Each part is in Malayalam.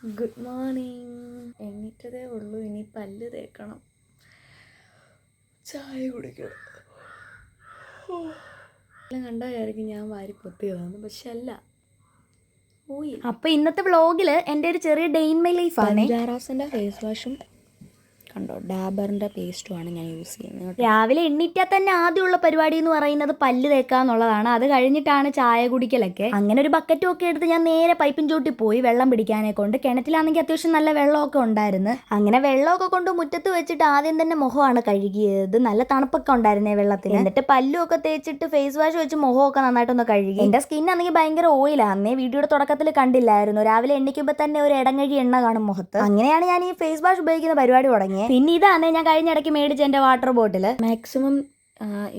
Good morning. എണീറ്റതേ ഉള്ളൂ. ഇനി പല്ല് തേക്കണം, ചായ കുടിക്കണം. എല്ലാം കണ്ടായിരിക്കും ഞാൻ വാരി പൊത്തിയതാണ്, പക്ഷെ അല്ല. അപ്പൊ ഇന്നത്തെ വ്ളോഗില് എൻ്റെ ഒരു ചെറിയ ഡേ ഇൻ മൈ ലൈഫ് ആണ്. ജാറാസിൻ്റെ ഫേസ് വാഷും കണ്ടോ, ഡാബറിൻ്റെ പേസ്റ്റുമാണ് ഞാൻ യൂസ് ചെയ്യുന്നത്. രാവിലെ എണ്ണീറ്റാൽ തന്നെ ആദ്യമുള്ള പരിപാടി എന്ന് പറയുന്നത് പല്ല് തേക്കാന്നുള്ളതാണ്. അത് കഴിഞ്ഞിട്ടാണ് ചായ കുടിക്കലൊക്കെ. അങ്ങനെ ഒരു ബക്കറ്റും ഒക്കെ എടുത്ത് ഞാൻ നേരെ പൈപ്പിൻ ചോട്ടിൽ പോയി വെള്ളം പിടിക്കാനെ കൊണ്ട്. കിണറ്റിലാണെങ്കിൽ അത്യാവശ്യം നല്ല വെള്ളമൊക്കെ ഉണ്ടായിരുന്നു. അങ്ങനെ വെള്ളമൊക്കെ കൊണ്ട് മുറ്റത്ത് വെച്ചിട്ട് ആദ്യം തന്നെ മുഖമാണ് കഴുകിയത്. നല്ല തണുപ്പൊക്കെ ഉണ്ടായിരുന്നേ വെള്ളത്തിന്. എന്നിട്ട് പല്ലും ഒക്കെ തേച്ചിട്ട് ഫേസ് വാഷ് വെച്ച് മുഖമൊക്കെ നന്നായിട്ടൊന്ന് കഴുകി. എന്റെ സ്കിന്നാണെങ്കിൽ ഭയങ്കര ഓയിലാന്നേ. വീഡിയോയുടെ തുടക്കത്തിൽ കണ്ടില്ലായിരുന്നു. രാവിലെ എണ്ണിക്കുമ്പോൾ തന്നെ ഒരു ഇടങ്ങഴി എണ്ണ കാണും മുഖത്ത്. അങ്ങനെയാണ് ഞാൻ ഈ ഫേസ് വാഷ് ഉപയോഗിക്കുന്ന പരിപാടി തുടങ്ങി. പിന്നെ ഇതാണ് ഞാൻ കഴിഞ്ഞ ഇടയ്ക്ക് മേടിച്ച എൻ്റെ വാട്ടർ ബോട്ടിൽ. മാക്സിമം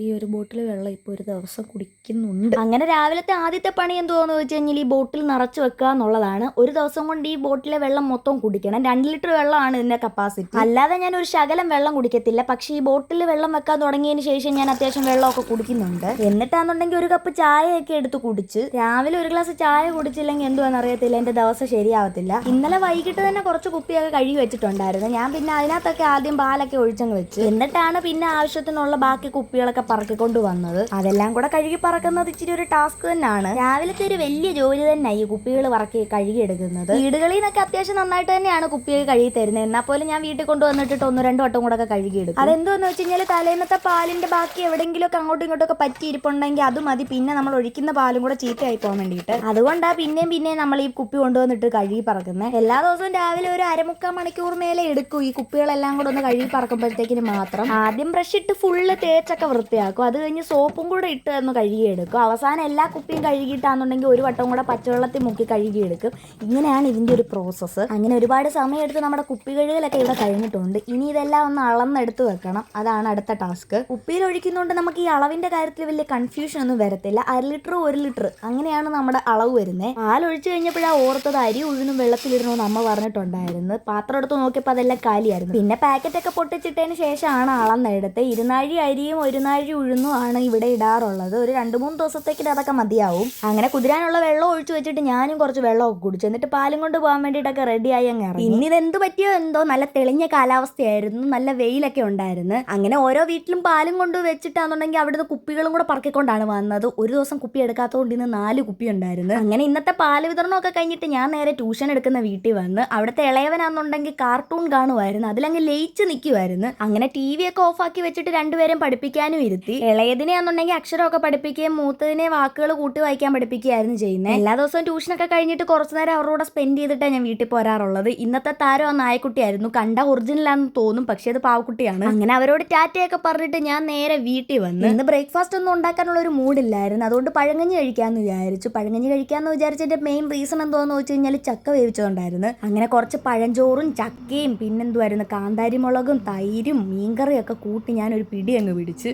ഈ ഒരു ബോട്ടിൽ വെള്ളം ഇപ്പോൾ ഒരു ദിവസം കുടിക്കുന്നുണ്ട്. അങ്ങനെ രാവിലത്തെ ആദ്യത്തെ പണി എന്തുവാന്ന് വെച്ച് കഴിഞ്ഞാൽ ഈ ബോട്ടിൽ നിറച്ച് വെക്കുക എന്നുള്ളതാണ്. ഒരു ദിവസം കൊണ്ട് ഈ ബോട്ടിലെ വെള്ളം മൊത്തം കുടിക്കണം. 2 ലിറ്റർ വെള്ളമാണ് ഇതിന്റെ കപ്പാസിറ്റി. അല്ലാതെ ഞാൻ ഒരു ശകലം വെള്ളം കുടിക്കത്തില്ല. പക്ഷേ ഈ ബോട്ടിൽ വെള്ളം വെക്കാൻ തുടങ്ങിയതിന് ശേഷം ഞാൻ അത്യാവശ്യം വെള്ളമൊക്കെ കുടിക്കുന്നുണ്ട്. എന്നിട്ടാണെന്നുണ്ടെങ്കിൽ ഒരു കപ്പ് ചായയൊക്കെ എടുത്ത് കുടിച്ച്. രാവിലെ ഒരു ഗ്ലാസ് ചായ കുടിച്ചില്ലെങ്കിൽ എന്തുവാന്ന് അറിയത്തില്ല, എൻ്റെ ദിവസം ശരിയാവത്തില്ല. ഇന്നലെ വൈകിട്ട് തന്നെ കുറച്ച് കുപ്പിയൊക്കെ കഴുകി വെച്ചിട്ടുണ്ടായിരുന്നു. ഞാൻ പിന്നെ അതിനകത്തൊക്കെ ആദ്യം പാലൊക്കെ ഒഴിച്ചങ്ങ് വെച്ച്. എന്നിട്ടാണ് പിന്നെ ആവശ്യത്തിനുള്ള ബാക്കി കുപ്പികളൊക്കെ പറക്കിക്കൊണ്ട് വന്നത്. അതെല്ലാം കൂടെ കഴുകി പറക്കുന്നത് ഇച്ചിരി ഒരു ടാസ്ക് തന്നെയാണ്. രാവിലത്തെ ഒരു വലിയ ജോലി തന്നെ ഈ കുപ്പികൾ പറക്കി കഴുകി എടുക്കുന്നത്. വീടുകളിൽ നിന്നൊക്കെ അത്യാവശ്യം നന്നായിട്ട് തന്നെയാണ് കുപ്പികൾ കഴുകി തരുന്നത്. എന്നാൽ പോലും ഞാൻ വീട്ടിൽ കൊണ്ടുവന്നിട്ട് 1-2 വട്ടം കൂടെ ഒക്കെ കഴുകി എടുക്കും. അതെന്തോന്ന് വെച്ച് കഴിഞ്ഞാൽ തലേന്നത്തെ പാലിന്റെ ബാക്കി എവിടെയെങ്കിലുമൊക്കെ അങ്ങോട്ടും ഇങ്ങോട്ടൊക്കെ പറ്റിയിരിപ്പുണ്ടെങ്കിൽ അത് മതി. പിന്നെ നമ്മൾ ഒഴിക്കുന്ന പാലും കൂടെ ചീത്തയായി പോകാൻ വേണ്ടിയിട്ട്. അതുകൊണ്ടാണ് പിന്നെയും നമ്മൾ ഈ കുപ്പി കൊണ്ടുവന്നിട്ട് കഴുകി പറക്കുന്നത്. എല്ലാ ദിവസവും രാവിലെ ഒരു 1/4 മണിക്കൂർ മേലെ എടുക്കും ഈ കുപ്പികളെല്ലാം കൂടെ ഒന്ന് കഴുകി പറക്കുമ്പോഴത്തേക്കിന് മാത്രം. ആദ്യം ബ്രഷ് ഇട്ട് ഫുള്ള് തേച്ചൊക്കെ വൃത്തിയാക്കും. അത് കഴിഞ്ഞ് സോപ്പും കൂടെ ഇട്ട് ഒന്ന് കഴുകിയെടുക്കും. അവസാനം എല്ലാ കുപ്പിയും കഴുകിയിട്ടാണെന്നുണ്ടെങ്കിൽ ഒരു വട്ടം കൂടെ പച്ചവെള്ളത്തിൽ മുക്കി കഴുകിയെടുക്കും. ഇങ്ങനെയാണ് ഇതിൻ്റെ ഒരു പ്രോസസ്സ്. അങ്ങനെ ഒരുപാട് സമയം എടുത്ത് നമ്മുടെ കുപ്പി കഴുകലൊക്കെ ഇവിടെ കഴിഞ്ഞിട്ടുണ്ട്. ഇനി ഇതെല്ലാം ഒന്ന് അളന്നെടുത്ത് വെക്കണം. അതാണ് അടുത്ത ടാസ്ക്. കുപ്പിയിൽ ഒഴിക്കുന്നതുകൊണ്ട് നമുക്ക് ഈ അളവിൻ്റെ കാര്യത്തിൽ വലിയ കൺഫ്യൂഷൻ ഒന്നും വരത്തില്ല. 1/2 ലിറ്റർ 1 ലിറ്റർ അങ്ങനെയാണ് നമ്മുടെ അളവ് വരുന്നത്. പാലൊഴിച്ച് കഴിഞ്ഞപ്പോഴാണ് ഓർത്തത് അരി ഉഴുന്നും വെള്ളത്തിലിടണമെന്ന് അമ്മ പറഞ്ഞിട്ടുണ്ടായിരുന്നു. പാത്രം എടുത്ത് നോക്കിയപ്പോൾ അതെല്ലാം കാലിയായിരുന്നു. പിന്നെ പാക്കറ്റൊക്കെ പൊട്ടിച്ചിട്ടതിന് ശേഷമാണ് അളന്നെടുത്ത്. 1 നാഴി അരിയും 1 നാഴി ഉഴുന്നും ആണ് ഇവിടെ ഇടാറുള്ളത്. ഒരു 2-3 ദിവസത്തേക്ക് അതൊക്കെ മതിയാവും. അങ്ങനെ കുതിരാനുള്ള വെള്ളം ഒഴിച്ചു വെച്ചിട്ട് ഞാനും കുറച്ച് വെള്ളമൊക്കെ കുടിച്ചു. എന്നിട്ട് പാലും കൊണ്ട് പോകാൻ വേണ്ടിയിട്ടൊക്കെ റെഡിയായി അങ്ങ് ഇറങ്ങി. ഇനി ഇതെന്ത് പറ്റിയോ എന്തോ, നല്ല തെളിഞ്ഞ കാലാവസ്ഥയായിരുന്നു, നല്ല വെയിലൊക്കെ ഉണ്ടായിരുന്നു. അങ്ങനെ ഓരോ വീട്ടിലും പാലും കൊണ്ട് വെച്ചിട്ടാണെന്നുണ്ടെങ്കിൽ അവിടുന്ന് കുപ്പികളും കൂടെ പറക്കിക്കൊണ്ടാണ് വന്നത്. ഒരു ദിവസം കുപ്പി എടുക്കാത്തതുകൊണ്ട് ഇന്ന് 4 കുപ്പി ഉണ്ടായിരുന്നു. അങ്ങനെ ഇന്നത്തെ പാല് വിതരണമൊക്കെ കഴിഞ്ഞിട്ട് ഞാൻ നേരെ ട്യൂഷൻ എടുക്കുന്ന വീട്ടിൽ വന്ന്. അവിടുത്തെ ഇളയവനാണെന്നുണ്ടെങ്കിൽ കാർട്ടൂൺ കാണുമായിരുന്നു. അതിലങ്ങ് ലയിച്ച് നിൽക്കുമായിരുന്നു. അങ്ങനെ TV ഒക്കെ ഓഫാക്കി വെച്ചിട്ട് രണ്ടുപേരും പഠിപ്പിക്കാനും ഇരുത്തി. ഇളയതിനെ ആണെന്നുണ്ടെങ്കിൽ അക്ഷരമൊക്കെ പഠിപ്പിക്കുകയും മൂത്തതിനെ വാക്കുകൾ കൂട്ടി വായിക്കാൻ പഠിപ്പിക്കുകയായിരുന്നു ചെയ്യുന്നത്. എല്ലാ ദിവസവും ട്യൂഷനൊക്കെ കഴിഞ്ഞിട്ട് കുറച്ചു നേരം അവരോട് സ്പെൻഡ് ചെയ്തിട്ടാണ് ഞാൻ വീട്ടിൽ പോരാറുള്ളത്. ഇന്നത്തെ താരം ആ നായക്കുട്ടിയായിരുന്നു. കണ്ട ഒറിജിനലാണെന്ന് തോന്നും, പക്ഷേ അത് പാവക്കുട്ടിയാണ്. അങ്ങനെ അവരോട് ടാറ്റയൊക്കെ പറഞ്ഞിട്ട് ഞാൻ നേരെ വീട്ടിൽ വന്ന്. ഇന്ന് ബ്രേക്ക്ഫാസ്റ്റ് ഒന്നും ഉണ്ടാക്കാനുള്ള ഒരു മൂഡില്ലായിരുന്നു. അതുകൊണ്ട് പഴങ്കഞ്ഞി കഴിക്കാമെന്ന് വിചാരിച്ചു. പഴങ്കഞ്ഞി കഴിക്കാമെന്ന് വിചാരിച്ചതിന്റെ മെയിൻ റീസൺ എന്തോന്ന് വെച്ച് കഴിഞ്ഞാൽ ചക്ക വേവിച്ചതുണ്ടായിരുന്നു. അങ്ങനെ കുറച്ച് പഴഞ്ചോറും ചക്കയും പിന്നെന്തുമായിരുന്നു കാന്താരി മുളകും തൈരും മീൻകറിയും ഒക്കെ കൂട്ടി ഞാനൊരു പിടി അങ്ങ് പിടിച്ച്.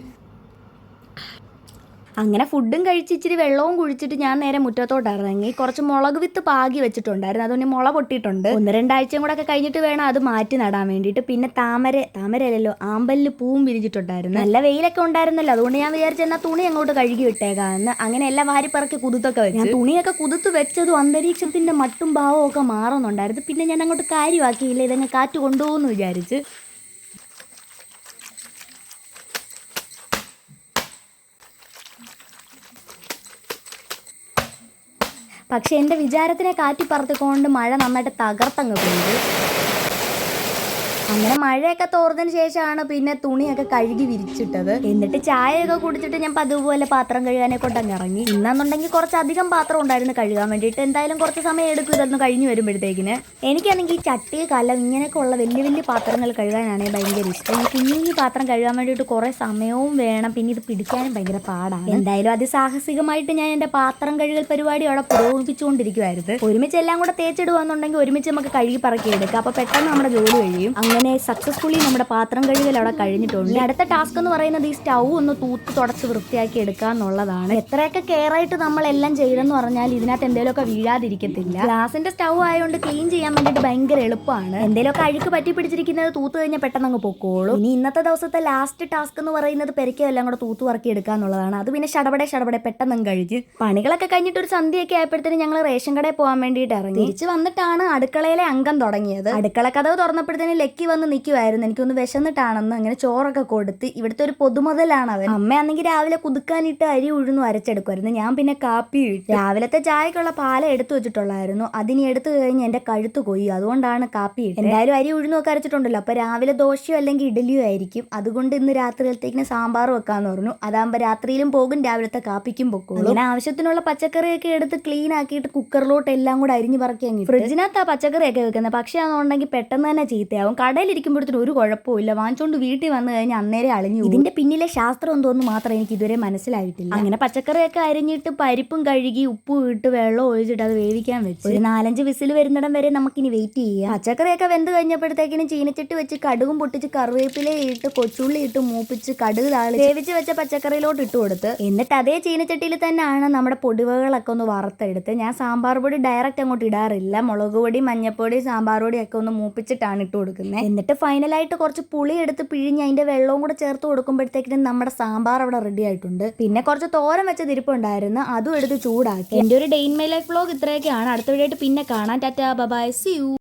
അങ്ങനെ ഫുഡും കഴിച്ച് ഇച്ചിരി വെള്ളവും കുഴിച്ചിട്ട് ഞാൻ നേരെ മുറ്റത്തോട്ട് ഇറങ്ങി. കുറച്ച് മുളക് വിത്ത് പാകി വെച്ചിട്ടുണ്ടായിരുന്നു. അതുകൊണ്ട് മുള പൊട്ടിയിട്ടുണ്ട്. 1-2 ആഴ്ചയും കൂടെ ഒക്കെ കഴിഞ്ഞിട്ട് വേണം അത് മാറ്റി നടാൻ വേണ്ടിയിട്ട്. പിന്നെ താമരയല്ലല്ലോ ആമ്പലിൽ പൂവും വിരിച്ചിട്ടുണ്ടായിരുന്നു. നല്ല വെയിലൊക്കെ ഉണ്ടായിരുന്നല്ലോ. അതുകൊണ്ട് ഞാൻ വിചാരിച്ചു എന്നാൽ തുണി അങ്ങോട്ട് കഴുകി വിട്ടേക്കാന്ന്. അങ്ങനെ എല്ലാം വാരിപ്പറക്കി കുതിർത്തൊക്കെ വെച്ച്. ഞാൻ തുണിയൊക്കെ കുതിർത്ത് വെച്ചതും അന്തരീക്ഷത്തിന്റെ മട്ടും ഭാവവും ഒക്കെ മാറുന്നുണ്ടായിരുന്നു. പിന്നെ ഞാൻ അങ്ങോട്ട് കാര്യമാക്കിയില്ല, ഇതങ്ങ് കാറ്റ് കൊണ്ടുപോകുമെന്ന് വിചാരിച്ച്. പക്ഷെ എൻ്റെ വിചാരത്തിനെ കാറ്റി പറത്തിക്കൊണ്ട് മഴ നന്നായിട്ട് തകർത്തങ്ങ് പെയ്തു. അങ്ങനെ മഴയൊക്കെ തോർന്നതിന് ശേഷമാണ് പിന്നെ തുണിയൊക്കെ കഴുകി വിരിച്ചിട്ടത്. എന്നിട്ട് ചായയൊക്കെ കുടിച്ചിട്ട് ഞാൻ പതുപോലെ പാത്രം കഴുകാനെ കൊണ്ടങ്ങ് ഇറങ്ങി. ഇന്നാന്നുണ്ടെങ്കിൽ കുറച്ചധികം പാത്രം ഉണ്ടായിരുന്നു കഴുകാൻ വേണ്ടിയിട്ട്. എന്തായാലും കുറച്ച് സമയം എടുക്കും ഇതൊന്ന് കഴിഞ്ഞ് വരുമ്പോഴത്തേക്കിന്. എനിക്കാണെങ്കിൽ ഈ ചട്ടി കലം ഇങ്ങനെയൊക്കെ ഉള്ള വലിയ വലിയ പാത്രങ്ങൾ കഴുകാനാണെങ്കിൽ ഭയങ്കര ഇഷ്ടം. ഈ കുഞ്ഞു പാത്രം കഴുകാൻ വേണ്ടിയിട്ട് കുറേ സമയവും വേണം. പിന്നെ ഇത് പിടിക്കാനും ഭയങ്കര പാടാണ്. എന്തായാലും അതിസാഹസികമായിട്ട് ഞാൻ എൻ്റെ പാത്രം കഴുകൽ പരിപാടി അവിടെ പുരോഗമിച്ചുകൊണ്ടിരിക്കുമായിരുന്നു. ഒരുമിച്ച് എല്ലാം കൂടെ തേച്ചിടുകയെന്നുണ്ടെങ്കിൽ ഒരുമിച്ച് നമുക്ക് കഴുകി പറക്കി എടുക്കാം. അപ്പോൾ പെട്ടെന്ന് നമ്മുടെ ജോലി കഴിയും. അങ്ങനെ സക്സസ്ഫുള്ളി നമ്മുടെ പാത്രം കഴുകൽ അവിടെ കഴിഞ്ഞിട്ടുണ്ട്. അടുത്ത ടാസ്ക് എന്ന് പറയുന്നത് ഈ സ്റ്റൗ ഒന്ന് തൂത്ത് തുടച്ച് വൃത്തിയാക്കി എടുക്കുക എന്നുള്ളതാണ്. എത്രയൊക്കെ കെയർ ആയിട്ട് നമ്മളെല്ലാം ചെയ്തെന്ന് പറഞ്ഞാൽ ഇതിനകത്ത് എന്തെങ്കിലുമൊക്കെ വീഴാതിരിക്കത്തില്ല. ഗ്ലാസിന്റെ സ്റ്റൗ ആയതുകൊണ്ട് ക്ലീൻ ചെയ്യാൻ വേണ്ടിയിട്ട് ഭയങ്കര എളുപ്പമാണ്. എന്തെങ്കിലുമൊക്കെ അഴുക്ക് പറ്റി പിടിച്ചിരിക്കുന്നത് തൂത്ത് കഴിഞ്ഞാൽ പെട്ടെന്ന് അങ്ങ് പൊക്കോളൂ. ഇനി ഇന്നത്തെ ദിവസത്തെ ലാസ്റ്റ് ടാസ്ക് എന്ന് പറയുന്നത് പെരയ്ക്കോ എല്ലാം കൂടെ തൂത്ത് വറക്കി എടുക്കുക എന്നുള്ളതാണ്. അത് പിന്നെ ഷടപടെ പെട്ടെന്ന് കഴിഞ്ഞ് പണികളൊക്കെ കഴിഞ്ഞിട്ട് ഒരു സന്ധ്യയൊക്കെ ആയപ്പോഴത്തേനും ഞങ്ങൾ റേഷൻ കടയിൽ പോകാൻ വേണ്ടിയിട്ട് ഇറങ്ങി. തിരിച്ച് വന്നിട്ടാണ് അടുക്കളയിലെ അംഗം തുടങ്ങിയത്. അടുക്കള കഥവ് തുറന്നപ്പോഴത്തേനും ലക്കി വന്ന് നിൽക്കുമായിരുന്നു. എനിക്കൊന്ന് വിശന്നിട്ടാണെന്ന് അങ്ങനെ ചോറൊക്കെ കൊടുത്ത് ഇവിടുത്തെ ഒരു പൊതുമുതലാണ് അവൻ. അമ്മയാണെങ്കിൽ രാവിലെ കുതുക്കാനിട്ട് അരി ഉഴുന്നു അരച്ചെടുക്കുമായിരുന്നു. ഞാൻ പിന്നെ കാപ്പി ഇട്ട് രാവിലത്തെ ചായക്കുള്ള പാല എടുത്തു വെച്ചിട്ടുള്ളായിരുന്നു. അതിനി എടുത്തു കഴിഞ്ഞ് എന്റെ കഴുത്ത് കൊയ്യും. അതുകൊണ്ടാണ് കാപ്പി ഇട്ട്. എന്തായാലും അരി ഉഴുന്നൊക്കെ അരച്ചിട്ടുണ്ടല്ലോ, അപ്പൊ രാവിലെ ദോശയോ അല്ലെങ്കിൽ ഇഡലിയോ ആയിരിക്കും. അതുകൊണ്ട് ഇന്ന് രാത്രിയിലത്തേക്കിന് സാമ്പാർ വെക്കാന്ന് പറഞ്ഞു. അതാകുമ്പോൾ രാത്രിയിലും പോകും, രാവിലത്തെ കാപ്പിക്കും പൊക്കോളൂ. അങ്ങനെ ആവശ്യത്തിനുള്ള പച്ചക്കറിയൊക്കെ എടുത്ത് ക്ലീൻ ആക്കിയിട്ട് കുക്കറിലോട്ട് എല്ലാം കൂടെ അരിഞ്ഞ് പറക്കി അങ്ങ് ഫ്രിഡ്ജിനകത്ത് ആ പച്ചക്കറിയൊക്കെ വെക്കുന്നത്. പക്ഷേ അതുണ്ടെങ്കിൽ പെട്ടെന്ന് തന്നെ ചീത്തയാവും. കടയിലിരിക്കുമ്പോഴത്തേനും ഒരു കുഴപ്പമില്ല. വാങ്ങിച്ചുകൊണ്ട് വീട്ടിൽ വന്നു കഴിഞ്ഞാൽ അന്നേരം അളിഞ്ഞു. ഇതിന്റെ പിന്നിലെ ശാസ്ത്രം എന്തോന്ന് മാത്രം എനിക്ക് ഇതുവരെ മനസ്സിലായിട്ടില്ല. അങ്ങനെ പച്ചക്കറിയൊക്കെ അരിഞ്ഞിട്ട് പരിപ്പും കഴുകി ഉപ്പും ഇട്ട് വെള്ളം ഒഴിച്ചിട്ട് അത് വേവിക്കാൻ വെച്ച് ഒരു 4-5 വിസിൽ വരുന്നിടം വരെ നമുക്കിനി വെയിറ്റ് ചെയ്യാം. പച്ചക്കറിയൊക്കെ വെന്ത് കഴിഞ്ഞപ്പോഴത്തേക്കിനും ചീനച്ചട്ടി വെച്ച് കടുകും പൊട്ടിച്ച് കറിവേപ്പില ഇട്ട് കൊച്ചുള്ളി ഇട്ട് മൂപ്പിച്ച് കടുക് താളി വേവിച്ച് വെച്ച പച്ചക്കറിയിലോട്ട് ഇട്ട് കൊടുത്ത് എന്നിട്ട് അതേ ചീനച്ചട്ടിയിൽ തന്നെയാണ് നമ്മുടെ പൊടിവകളൊക്കെ ഒന്ന് വറുത്തെടുത്ത്. ഞാൻ സാമ്പാർ പൊടി ഡയറക്റ്റ് അങ്ങോട്ട് ഇടാറില്ല. മുളക് പൊടി, മഞ്ഞപ്പൊടി, സാമ്പാർ പൊടി ഒക്കെ ഒന്ന് മൂപ്പിച്ചിട്ടാണ് ഇട്ട് കൊടുക്കുന്നത്. എന്നിട്ട് ഫൈനലായിട്ട് കുറച്ച് പുളി എടുത്ത് പിഴിഞ്ഞ് അതിന്റെ വെള്ളവും കൂടെ ചേർത്ത് കൊടുക്കുമ്പോഴത്തേക്കിനും നമ്മുടെ സാമ്പാർ അവിടെ റെഡി ആയിട്ടുണ്ട്. പിന്നെ കുറച്ച് തോരൻ വെച്ച തിരിപ്പുണ്ടായിരുന്നു, അതും എടുത്ത് ചൂടാക്കി. എൻ്റെ ഒരു day in my life vlog ഇത്രയൊക്കെയാണ്. അടുത്ത വീഡിയോ ആയിട്ട് പിന്നെ കാണാം. Tata bye, see U.